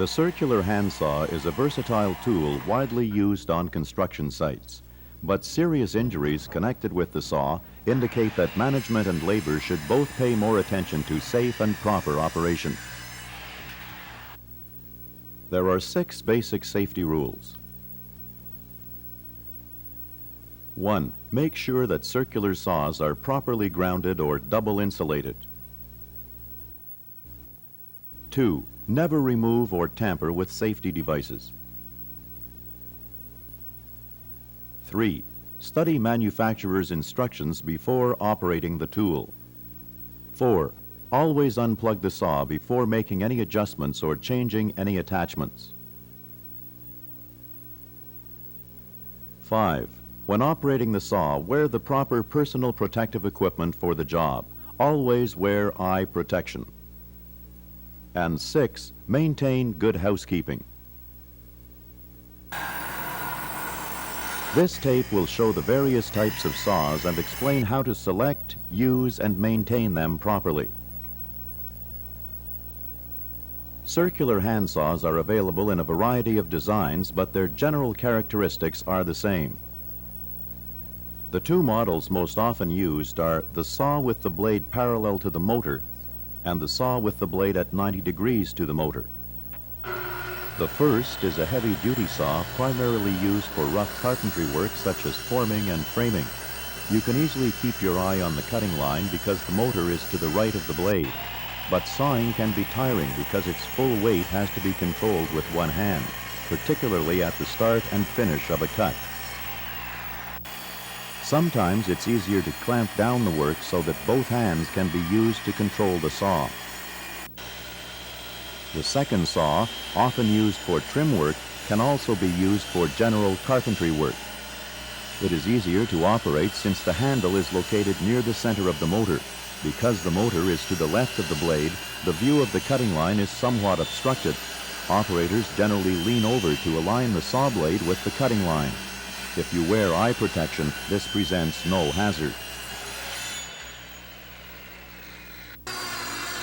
The circular handsaw is a versatile tool widely used on construction sites, but serious injuries connected with the saw indicate that management and labor should both pay more attention to safe and proper operation. There are 6 basic safety rules. 1. Make sure that circular saws are properly grounded or double insulated. 2. Never remove or tamper with safety devices. 3. Study manufacturer's instructions before operating the tool. 4. Always unplug the saw before making any adjustments or changing any attachments. 5. When operating the saw, wear the proper personal protective equipment for the job. Always wear eye protection. And 6. Maintain good housekeeping. This tape will show the various types of saws and explain how to select, use, and maintain them properly. Circular handsaws are available in a variety of designs, but their general characteristics are the same. The 2 models most often used are the saw with the blade parallel to the motor and the saw with the blade at 90 degrees to the motor. The first is a heavy-duty saw primarily used for rough carpentry work such as forming and framing. You can easily keep your eye on the cutting line because the motor is to the right of the blade. But sawing can be tiring because its full weight has to be controlled with one hand, particularly at the start and finish of a cut. Sometimes it's easier to clamp down the work so that both hands can be used to control the saw. The second saw, often used for trim work, can also be used for general carpentry work. It is easier to operate since the handle is located near the center of the motor. Because the motor is to the left of the blade, the view of the cutting line is somewhat obstructed. Operators generally lean over to align the saw blade with the cutting line. If you wear eye protection, this presents no hazard.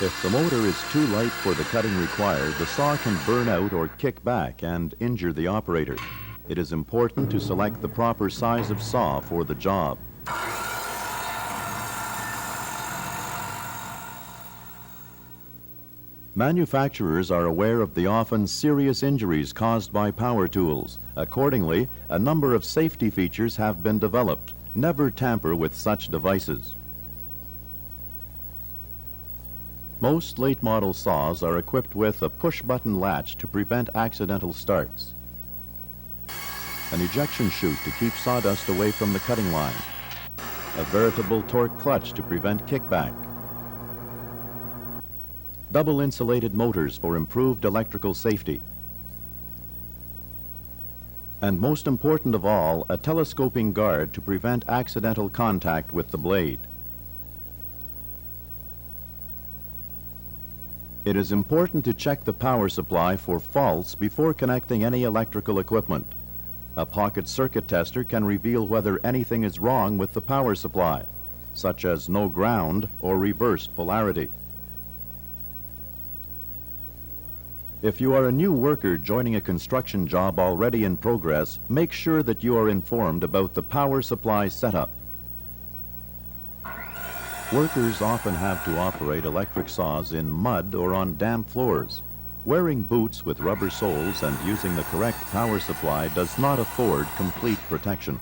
If the motor is too light for the cutting required, the saw can burn out or kick back and injure the operator. It is important to select the proper size of saw for the job. Manufacturers are aware of the often serious injuries caused by power tools. Accordingly, a number of safety features have been developed. Never tamper with such devices. Most late-model saws are equipped with a push-button latch to prevent accidental starts, an ejection chute to keep sawdust away from the cutting line, a veritable torque clutch to prevent kickback, double insulated motors for improved electrical safety, and most important of all, a telescoping guard to prevent accidental contact with the blade. It is important to check the power supply for faults before connecting any electrical equipment. A pocket circuit tester can reveal whether anything is wrong with the power supply, such as no ground or reversed polarity. If you are a new worker joining a construction job already in progress, make sure that you are informed about the power supply setup. Workers often have to operate electric saws in mud or on damp floors. Wearing boots with rubber soles and using the correct power supply does not afford complete protection.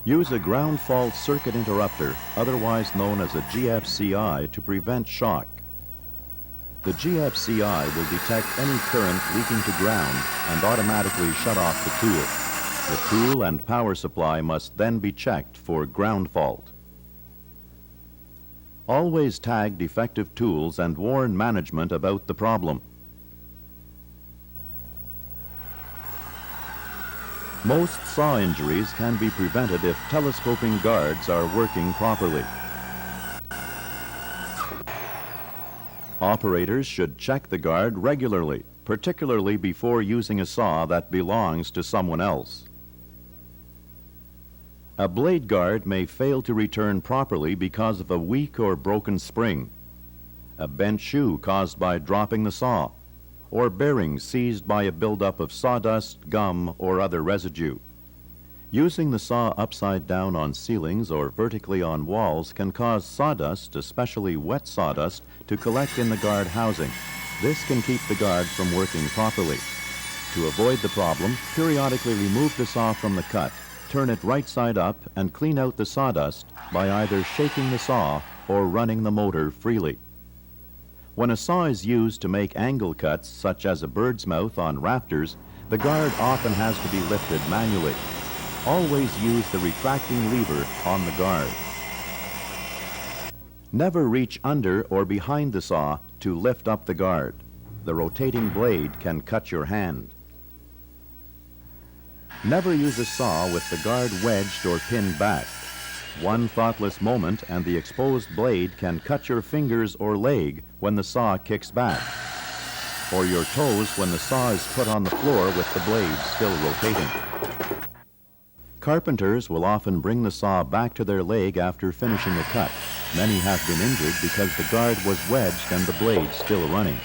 Use a ground fault circuit interrupter, otherwise known as a GFCI, to prevent shock. The GFCI will detect any current leaking to ground and automatically shut off the tool. The tool and power supply must then be checked for ground fault. Always tag defective tools and warn management about the problem. Most saw injuries can be prevented if telescoping guards are working properly. Operators should check the guard regularly, particularly before using a saw that belongs to someone else. A blade guard may fail to return properly because of a weak or broken spring, a bent shoe caused by dropping the saw, or bearings seized by a buildup of sawdust, gum, or other residue. Using the saw upside down on ceilings or vertically on walls can cause sawdust, especially wet sawdust, to collect in the guard housing. This can keep the guard from working properly. To avoid the problem, periodically remove the saw from the cut, turn it right side up, and clean out the sawdust by either shaking the saw or running the motor freely. When a saw is used to make angle cuts, such as a bird's mouth on rafters, the guard often has to be lifted manually. Always use the retracting lever on the guard. Never reach under or behind the saw to lift up the guard. The rotating blade can cut your hand. Never use a saw with the guard wedged or pinned back. One thoughtless moment and the exposed blade can cut your fingers or leg when the saw kicks back, or your toes when the saw is put on the floor with the blade still rotating. Carpenters will often bring the saw back to their leg after finishing a cut. Many have been injured because the guard was wedged and the blade still running.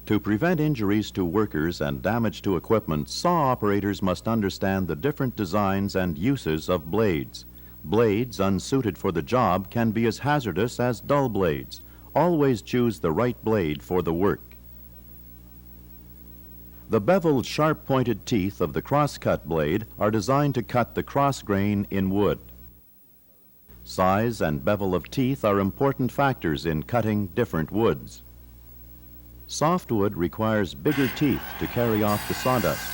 To prevent injuries to workers and damage to equipment, saw operators must understand the different designs and uses of blades. Blades unsuited for the job can be as hazardous as dull blades. Always choose the right blade for the work. The beveled, sharp-pointed teeth of the cross-cut blade are designed to cut the cross grain in wood. Size and bevel of teeth are important factors in cutting different woods. Softwood requires bigger teeth to carry off the sawdust.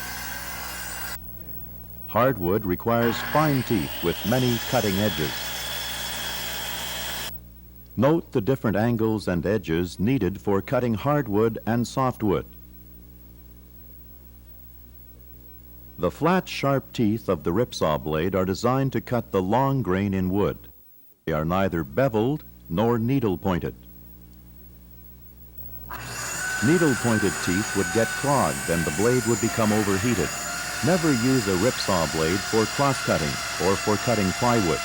Hardwood requires fine teeth with many cutting edges. Note the different angles and edges needed for cutting hardwood and softwood. The flat, sharp teeth of the ripsaw blade are designed to cut the long grain in wood. They are neither beveled nor needle-pointed. Needle-pointed teeth would get clogged and the blade would become overheated. Never use a ripsaw blade for cross-cutting or for cutting plywood.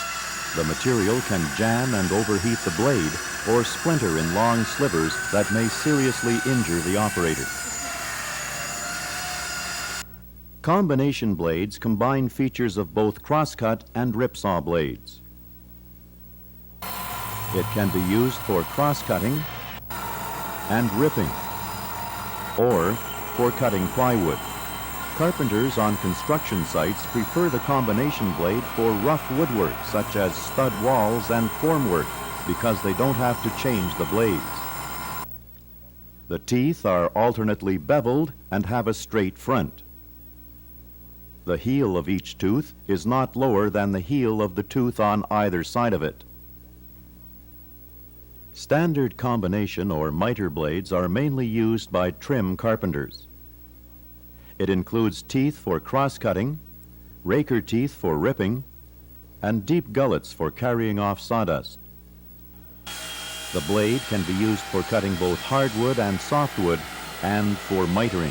The material can jam and overheat the blade or splinter in long slivers that may seriously injure the operator. Combination blades combine features of both crosscut and ripsaw blades. It can be used for cross-cutting and ripping, or for cutting plywood. Carpenters on construction sites prefer the combination blade for rough woodwork such as stud walls and formwork because they don't have to change the blades. The teeth are alternately beveled and have a straight front. The heel of each tooth is not lower than the heel of the tooth on either side of it. Standard combination or miter blades are mainly used by trim carpenters. It includes teeth for cross-cutting, raker teeth for ripping, and deep gullets for carrying off sawdust. The blade can be used for cutting both hardwood and softwood and for mitering.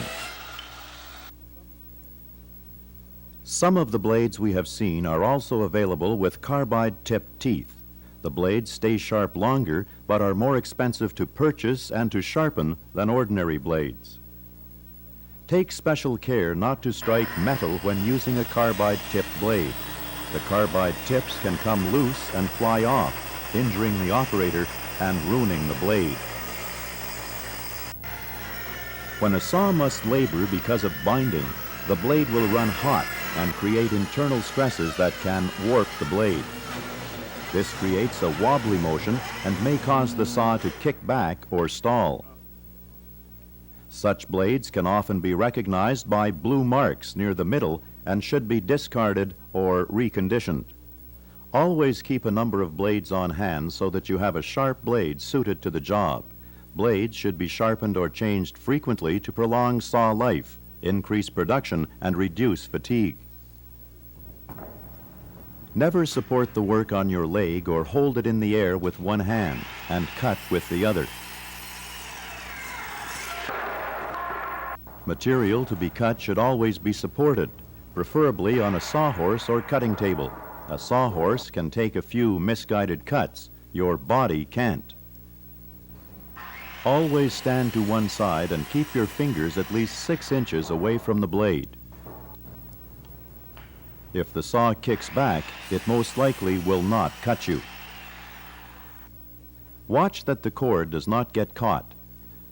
Some of the blades we have seen are also available with carbide-tipped teeth. The blades stay sharp longer, but are more expensive to purchase and to sharpen than ordinary blades. Take special care not to strike metal when using a carbide-tipped blade. The carbide tips can come loose and fly off, injuring the operator and ruining the blade. When a saw must labor because of binding, the blade will run hot and create internal stresses that can warp the blade. This creates a wobbly motion and may cause the saw to kick back or stall. Such blades can often be recognized by blue marks near the middle and should be discarded or reconditioned. Always keep a number of blades on hand so that you have a sharp blade suited to the job. Blades should be sharpened or changed frequently to prolong saw life, increase production, and reduce fatigue. Never support the work on your leg or hold it in the air with one hand and cut with the other. Material to be cut should always be supported, preferably on a sawhorse or cutting table. A sawhorse can take a few misguided cuts, Your body can't. Always stand to one side and keep your fingers at least 6 inches away from the blade. If the saw kicks back, it most likely will not cut you. Watch that the cord does not get caught.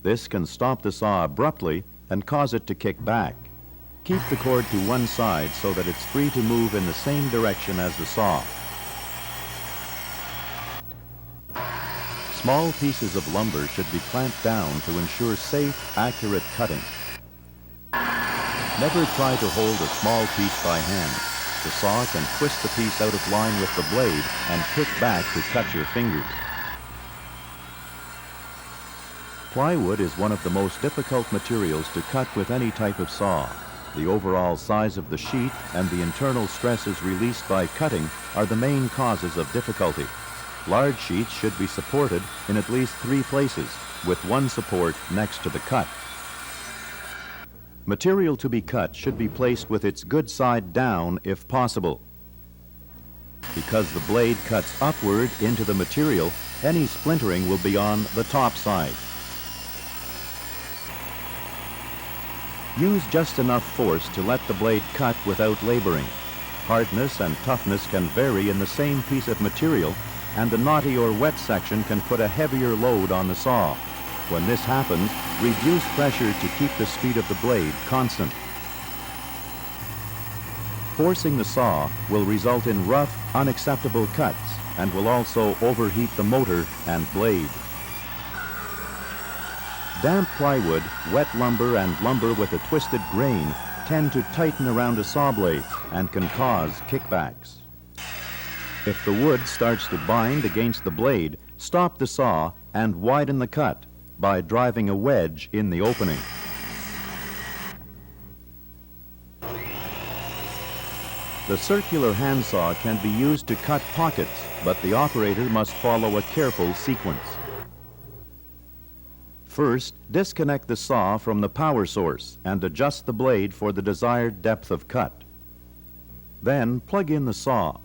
This can stop the saw abruptly and cause it to kick back. Keep the cord to one side so that it's free to move in the same direction as the saw. Small pieces of lumber should be clamped down to ensure safe, accurate cutting. Never try to hold a small piece by hand. The saw can twist the piece out of line with the blade and kick back to cut your fingers. Plywood is one of the most difficult materials to cut with any type of saw. The overall size of the sheet and the internal stresses released by cutting are the main causes of difficulty. Large sheets should be supported in at least 3 places, with one support next to the cut. Material to be cut should be placed with its good side down if possible. Because the blade cuts upward into the material, any splintering will be on the top side. Use just enough force to let the blade cut without laboring. Hardness and toughness can vary in the same piece of material, and the knotty or wet section can put a heavier load on the saw. When this happens, reduce pressure to keep the speed of the blade constant. Forcing the saw will result in rough, unacceptable cuts and will also overheat the motor and blade. Damp plywood, wet lumber, and lumber with a twisted grain tend to tighten around a saw blade and can cause kickbacks. If the wood starts to bind against the blade, stop the saw and widen the cut by driving a wedge in the opening. The circular handsaw can be used to cut pockets, but the operator must follow a careful sequence. First, disconnect the saw from the power source and adjust the blade for the desired depth of cut. Then, plug in the saw.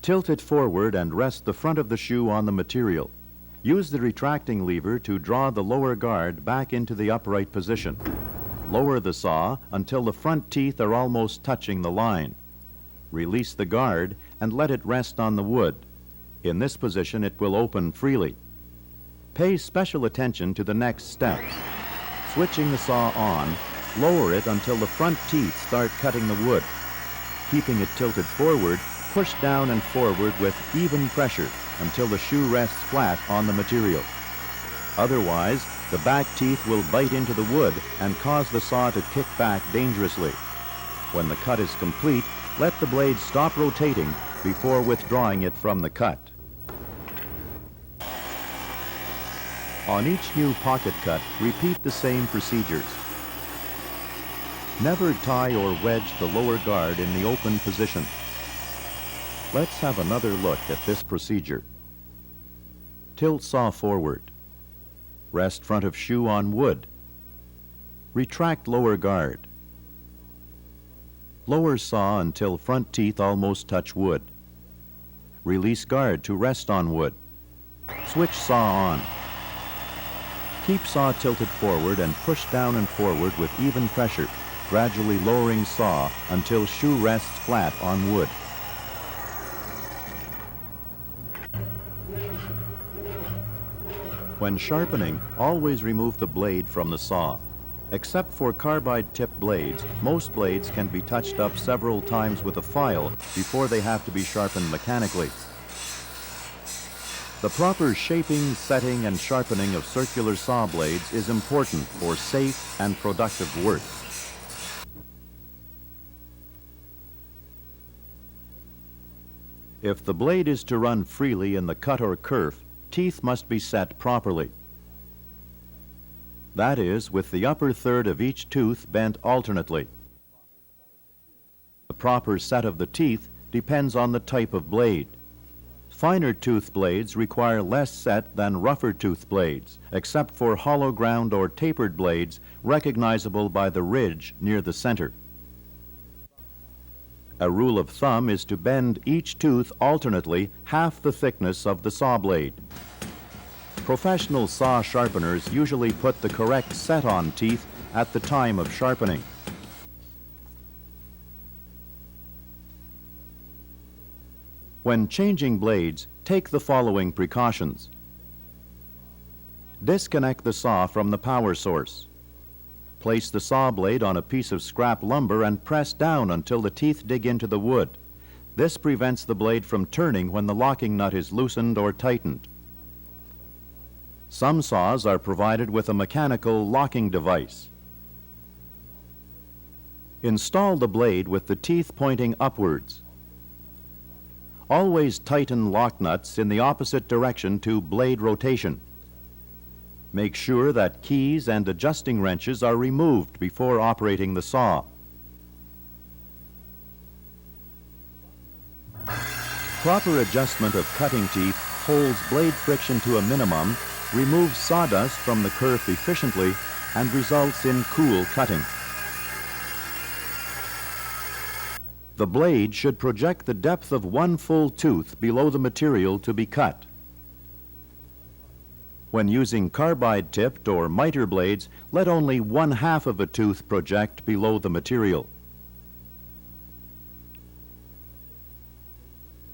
Tilt it forward and rest the front of the shoe on the material. Use the retracting lever to draw the lower guard back into the upright position. Lower the saw until the front teeth are almost touching the line. Release the guard and let it rest on the wood. In this position, it will open freely. Pay special attention to the next steps. Switching the saw on, lower it until the front teeth start cutting the wood. Keeping it tilted forward, push down and forward with even pressure until the shoe rests flat on the material. Otherwise, the back teeth will bite into the wood and cause the saw to kick back dangerously. When the cut is complete, let the blade stop rotating before withdrawing it from the cut. On each new pocket cut, repeat the same procedures. Never tie or wedge the lower guard in the open position. Let's have another look at this procedure. Tilt saw forward. Rest front of shoe on wood. Retract lower guard. Lower saw until front teeth almost touch wood. Release guard to rest on wood. Switch saw on. Keep saw tilted forward and push down and forward with even pressure, gradually lowering saw until shoe rests flat on wood. When sharpening, always remove the blade from the saw. Except for carbide-tipped blades, most blades can be touched up several times with a file before they have to be sharpened mechanically. The proper shaping, setting, and sharpening of circular saw blades is important for safe and productive work. If the blade is to run freely in the cut or kerf, teeth must be set properly. That is, with the upper third of each tooth bent alternately. The proper set of the teeth depends on the type of blade. Finer tooth blades require less set than rougher tooth blades, except for hollow ground or tapered blades recognizable by the ridge near the center. A rule of thumb is to bend each tooth alternately half the thickness of the saw blade. Professional saw sharpeners usually put the correct set-on teeth at the time of sharpening. When changing blades, take the following precautions. Disconnect the saw from the power source. Place the saw blade on a piece of scrap lumber and press down until the teeth dig into the wood. This prevents the blade from turning when the locking nut is loosened or tightened. Some saws are provided with a mechanical locking device. Install the blade with the teeth pointing upwards. Always tighten lock nuts in the opposite direction to blade rotation. Make sure that keys and adjusting wrenches are removed before operating the saw. Proper adjustment of cutting teeth holds blade friction to a minimum, removes sawdust from the kerf efficiently, and results in cool cutting. The blade should project the depth of one full tooth below the material to be cut. When using carbide-tipped or miter blades, let only 1/2 of a tooth project below the material.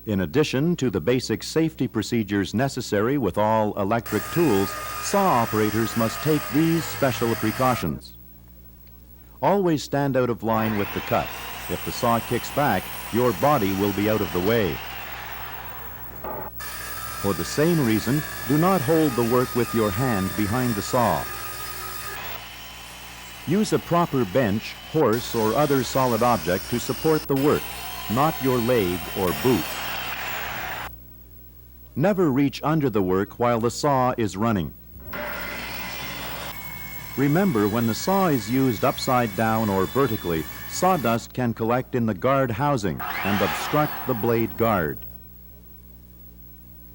In addition to the basic safety procedures necessary with all electric tools, saw operators must take these special precautions. Always stand out of line with the cut. If the saw kicks back, your body will be out of the way. For the same reason, do not hold the work with your hand behind the saw. Use a proper bench, horse, or other solid object to support the work, not your leg or boot. Never reach under the work while the saw is running. Remember, when the saw is used upside down or vertically, sawdust can collect in the guard housing and obstruct the blade guard.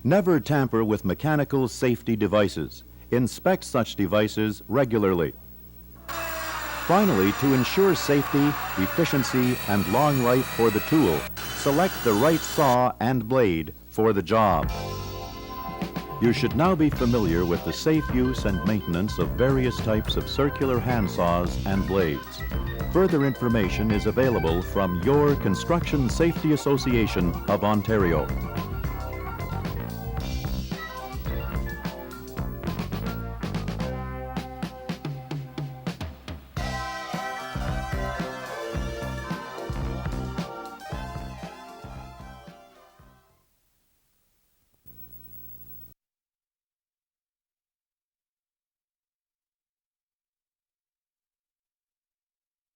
Never tamper with mechanical safety devices. Inspect such devices regularly. Finally, to ensure safety, efficiency, and long life for the tool, select the right saw and blade for the job. You should now be familiar with the safe use and maintenance of various types of circular handsaws and blades. Further information is available from your Construction Safety Association of Ontario.